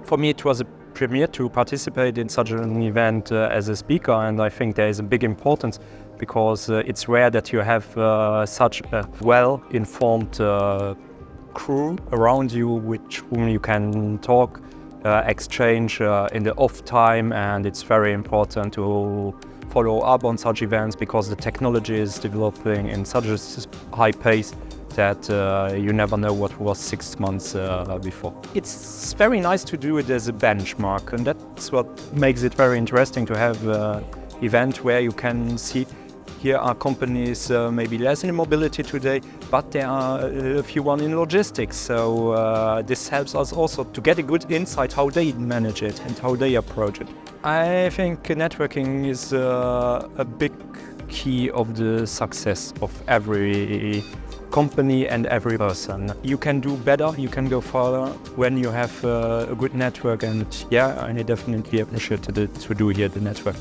For me, it was a premiere to participate in such an event as a speaker, and I think there is a big importance because it's rare that you have such a well-informed crew around you with whom you can talk, exchange in the off time, and it's very important to follow up on such events because the technology is developing in such a high pace that you never know what was 6 months before. It's very nice to do it as a benchmark, and that's what makes it very interesting to have an event where you can see here are companies maybe less in mobility today, but there are a few one in logistics. So this helps us also to get a good insight how they manage it and how they approach it. I think networking is a big key of the success of every company and every person. You can do better, you can go further when you have a good network, and yeah, I definitely appreciate to do here the network.